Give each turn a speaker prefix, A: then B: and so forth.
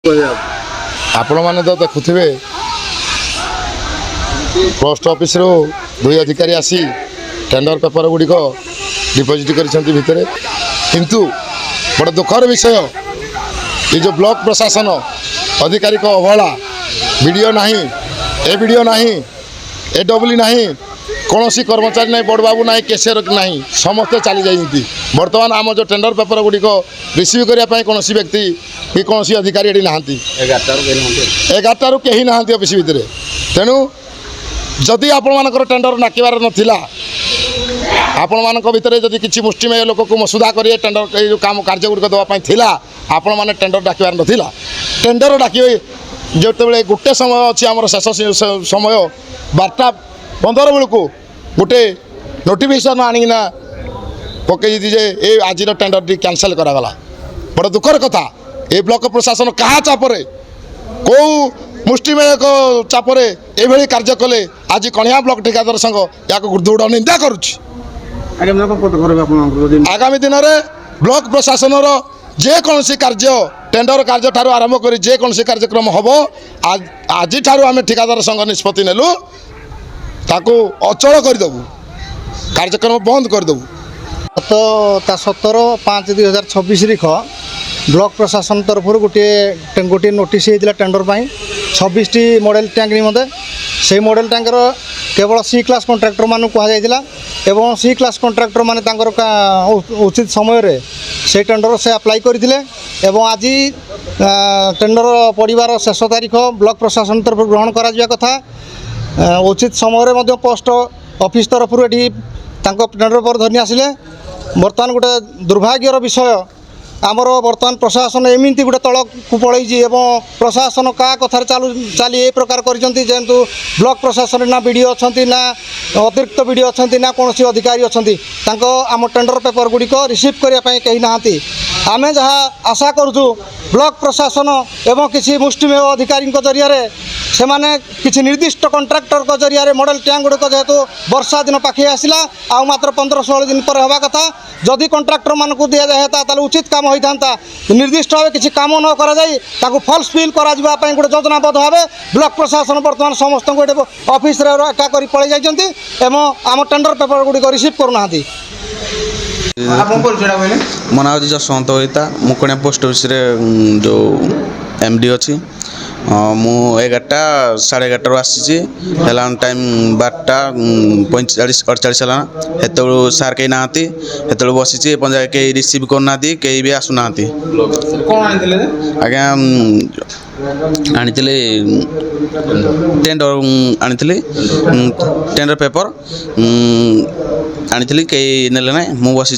A: आपण मैंने तो देखुवे पोस्ट ऑफिस रू दुई अधिकारी आसी टेंडर पेपर गुड़िक डिपोजिट कर किंतु बड़ दुखर विषय ये जो ब्लॉक प्रशासन अधिकारी को अवहेला वीडियो नहीं ए वीडियो नहीं ए डब्ल्यू नहीं कौन कर्मचारी नहीं बड़ बाबू नहीं कैशियर नहीं समस्ते चली जाती बर्तमान आम जो टेंडर पेपर गुड़िक रिसीव करने कौन व्यक्ति कि कौन अधिकारी ये नहांती 11 कहीं नहांती ऑफिस भितर तेणु जदि आपण मानकर टेंडर नाकिबार नथिला आपण मानक भितर जदि किछि मुष्टिमेय लोक को मसुदा करिए टेंडर जो काम कार्य गुड़िक देवाई थिला आपण माने टेंडर डाकिबार नथिला टेंडर डाकिबे जेतेबेले गोटे समय अच्छी आम शेष समय 12:15 बेलू गोटे नोटिफिकेशन आनिना पकई जे ए आज टेंडर टी कैंसल करागला बड़ दुखर कथा ए ब्लॉक प्रशासन क्या चापरे कौ मुष्टिमेय चापरे एभली कार्य कले आज कणिया ब्लॉक ठेकेदार संघ या दृढ़ निंदा करुच्ची आगामी दिन में ब्लॉक प्रशासन जेकोसी कार्य टेंडर कार्य ठारू आरंभ कर जेकोसी कार्यक्रम हम आज ठारू आम ठेकेदार संघ निष्पत्ति नेलु ताकू अचल करदेबू कार्यक्रम बंद करदेबू
B: तो 17/5/2026 लिख ब्लॉक प्रशासन तरफ गोटे गोटे नोटिस होता टेंडर पर 26टी मॉडल टैंक निमते से मॉडल टैंकर केवल सी क्लास कॉन्ट्रैक्टर मान कहुला एवं सी क्लास कॉन्ट्रैक्टर माने उचित समय से टेंडर से अप्लाई करते आज टेंडर पड़ार शेष तारीख ब्लॉक प्रशासन तरफ ग्रहण करा कथा उचित समय पोस्ट ऑफिस तरफ ये टेंडर पर धरनी आसिले बर्तमान गोटे दुर्भाग्यर विषय आमर बर्तमान प्रशासन एमती गोटे तल को पलैची प्रशासन क्या कथार चाली ए प्रकार करूँ ब्लॉक प्रशासन ना वीडियो अच्छा ना अतिरिक्त वीडियो अच्छा ना कौन अधिकारी अच्छा आम टेंडर पेपर गुड़िक रिसीव करने कहीं नहांती आमे जहाँ आशा करूँ ब्लॉक प्रशासन एवं किसी मुष्टिमेय अधिकारी जरिया से माने किसी निर्दिष्ट कॉन्ट्रैक्टर को जरिया मॉडल टैंक गुड़िक जेहेतु वर्षा दिन पाखे आसला आ मात्र 15-16 दिन पर हवा कथा जदि कॉन्ट्रैक्टर मान को दि जाए उचित काम होता निर्दिष्ट भाव किसी काम न कर फल्स फिल कर गोटे योजनाबद्ध भाव ब्लॉक प्रशासन बर्तमान समस्त गोटे ऑफिस एका कर पलि जाइए आम टेंडर पेपर गुड़िक रिसीव करना
C: मो ना जसवंत होता मुकणिया पोस्ट ऑफिस जो एमडी अच्छी मु 11टा 11:30 आसी टाइम 12:45-48 है सार कहीं नहांती हेतु बसी कहीं रिसीव करना कहीं भी आसुना आज्ञा आनी टेंडर आनी टेंडर पेपर आनी कहीं नेले ना मु बसी